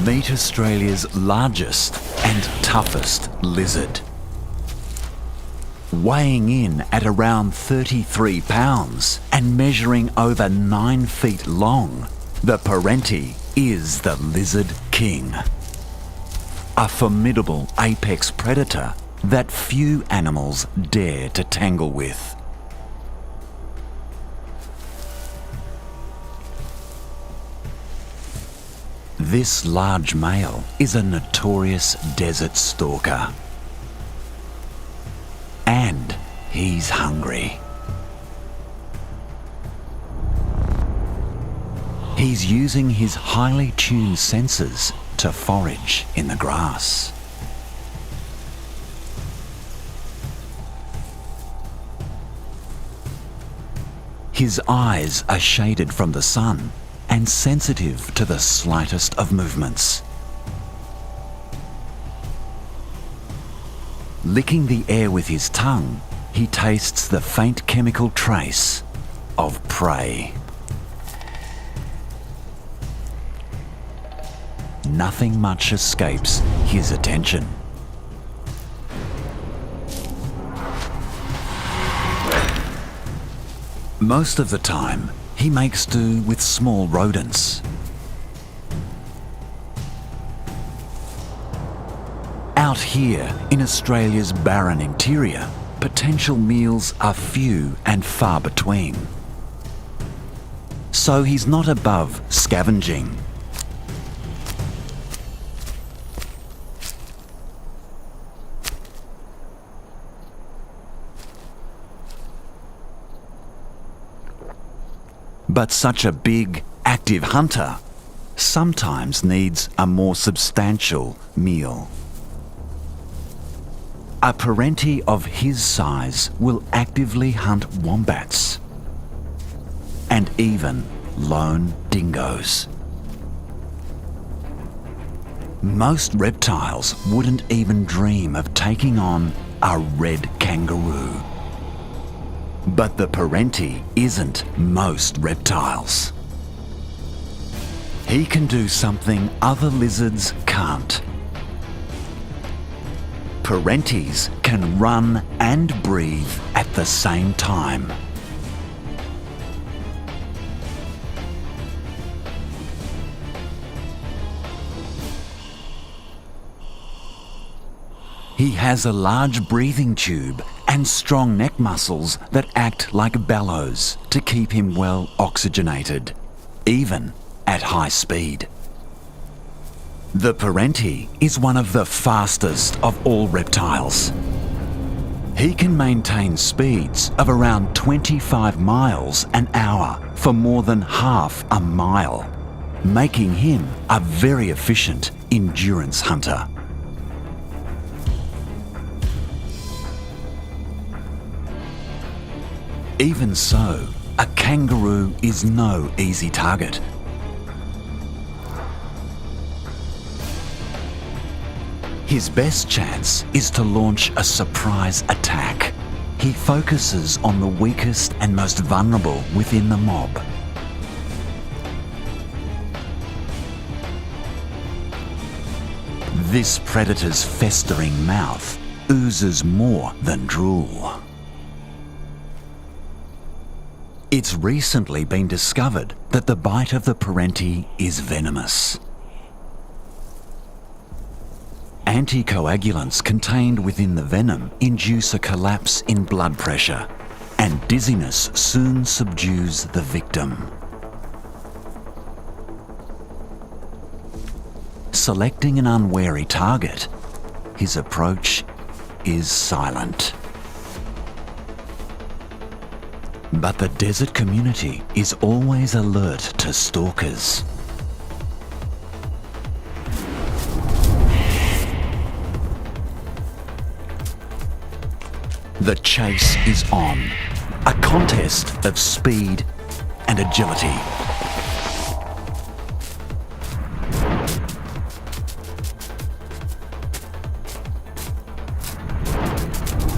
Meet Australia's largest and toughest lizard. Weighing in at around 33 pounds and measuring over 9 feet long, the Parenti is the lizard king. A formidable apex predator that few animals dare to tangle with. This large male is a notorious desert stalker. And he's hungry. He's using his highly tuned senses to forage in the grass. His eyes are shaded from the sun and sensitive to the slightest of movements. Licking the air with his tongue, he tastes the faint chemical trace of prey. Nothing much escapes his attention. Most of the time, he makes do with small rodents. Out here in Australia's barren interior, potential meals are few and far between. So he's not above scavenging. But such a big, active hunter sometimes needs a more substantial meal. A Parenti of his size will actively hunt wombats and even lone dingoes. Most reptiles wouldn't even dream of taking on a red kangaroo. But the Parenti isn't most reptiles. He can do something other lizards can't. Parentis can run and breathe at the same time. He has a large breathing tube and strong neck muscles that act like bellows to keep him well oxygenated, even at high speed. The Parenti is one of the fastest of all reptiles. He can maintain speeds of around 25 miles an hour for more than half a mile, making him a very efficient endurance hunter. Even so, a kangaroo is no easy target. His best chance is to launch a surprise attack. He focuses on the weakest and most vulnerable within the mob. This predator's festering mouth oozes more than drool. It's recently been discovered that the bite of the Parenti is venomous. Anticoagulants contained within the venom induce a collapse in blood pressure, and dizziness soon subdues the victim. Selecting an unwary target, his approach is silent. But the desert community is always alert to stalkers. The chase is on, a contest of speed and agility.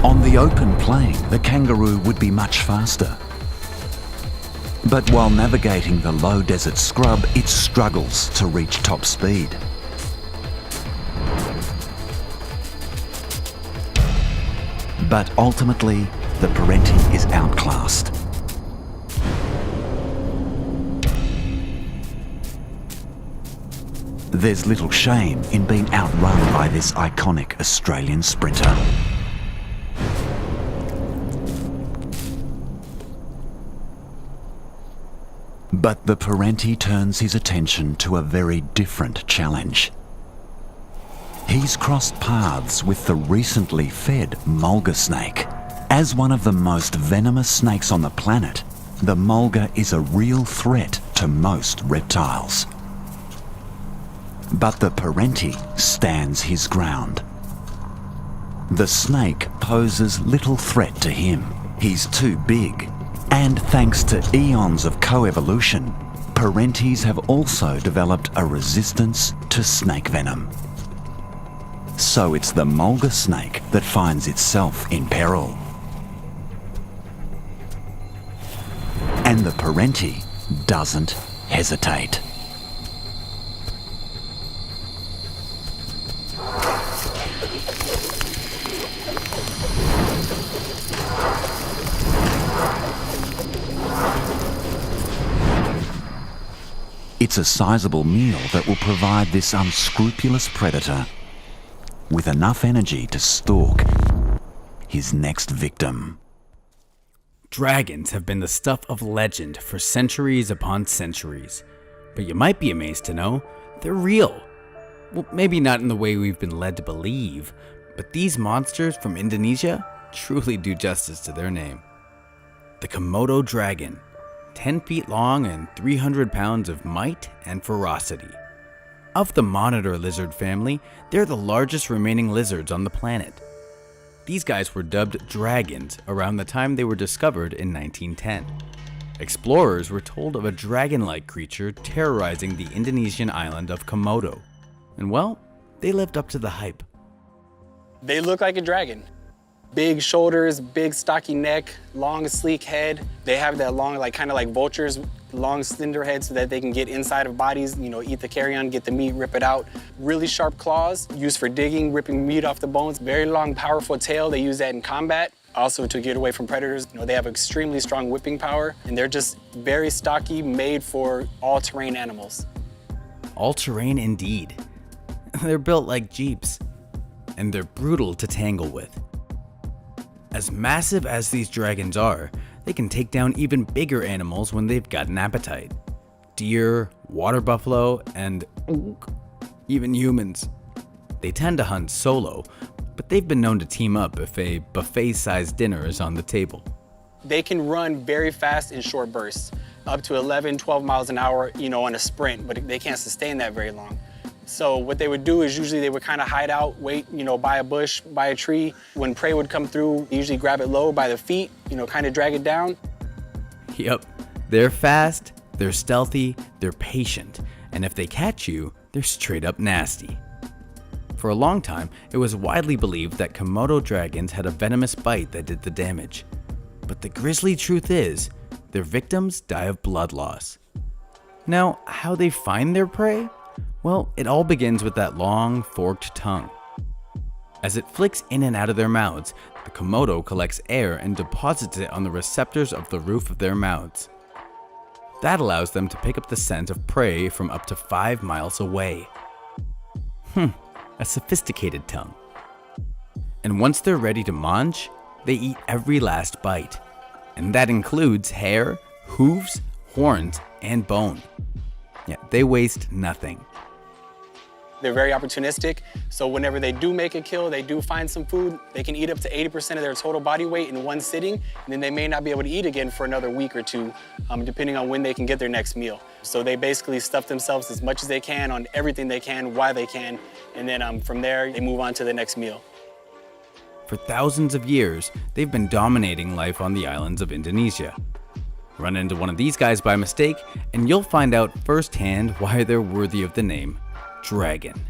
On the open plain, the kangaroo would be much faster. But while navigating the low desert scrub, it struggles to reach top speed. But ultimately, the Parenti is outclassed. There's little shame in being outrun by this iconic Australian sprinter. But the Parenti turns his attention to a very different challenge. He's crossed paths with the recently fed mulga snake. As one of the most venomous snakes on the planet, the mulga is a real threat to most reptiles. But the Parenti stands his ground. The snake poses little threat to him. He's too big. And thanks to eons of coevolution, Parentis have also developed a resistance to snake venom. So it's the mulga snake that finds itself in peril. And the Parenti doesn't hesitate. It's a sizable meal that will provide this unscrupulous predator with enough energy to stalk his next victim. Dragons have been the stuff of legend for centuries upon centuries, but you might be amazed to know they're real. Well, maybe not in the way we've been led to believe, but these monsters from Indonesia truly do justice to their name. The Komodo dragon, 10 feet long and 300 pounds of might and ferocity. Of the monitor lizard family, they're the largest remaining lizards on the planet. These guys were dubbed dragons around the time they were discovered in 1910. Explorers were told of a dragon-like creature terrorizing the Indonesian island of Komodo. And well, they lived up to the hype. They look like a dragon. Big shoulders, big stocky neck, long sleek head. They have that long, kind of like vultures, long slender head so that they can get inside of bodies, eat the carrion, get the meat, rip it out. Really sharp claws, used for digging, ripping meat off the bones. Very long, powerful tail. They use that in combat. Also to get away from predators. They have extremely strong whipping power, and they're just very stocky, made for all-terrain animals. All-terrain indeed. They're built like Jeeps, and they're brutal to tangle with. As massive as these dragons are, they can take down even bigger animals when they've got an appetite. Deer, water buffalo, and even humans. They tend to hunt solo, but they've been known to team up if a buffet-sized dinner is on the table. They can run very fast in short bursts, up to 11, 12 miles an hour, on a sprint, but they can't sustain that very long. So what they would do is usually they would kind of hide out, wait, by a bush, by a tree. When prey would come through, usually grab it low by the feet, kind of drag it down. Yep, they're fast, they're stealthy, they're patient, and if they catch you, they're straight up nasty. For a long time, it was widely believed that Komodo dragons had a venomous bite that did the damage. But the grisly truth is, their victims die of blood loss. Now, how they find their prey? Well, it all begins with that long, forked tongue. As it flicks in and out of their mouths, the Komodo collects air and deposits it on the receptors of the roof of their mouths. That allows them to pick up the scent of prey from up to 5 miles away. A sophisticated tongue. And once they're ready to munch, they eat every last bite. And that includes hair, hooves, horns, and bone. Yeah, they waste nothing. They're very opportunistic, so whenever they do make a kill, they do find some food, they can eat up to 80% of their total body weight in one sitting, and then they may not be able to eat again for another week or two, depending on when they can get their next meal. So they basically stuff themselves as much as they can on everything they can, while they can, and then from there, they move on to the next meal. For thousands of years, they've been dominating life on the islands of Indonesia. Run into one of these guys by mistake, and you'll find out firsthand why they're worthy of the name dragon.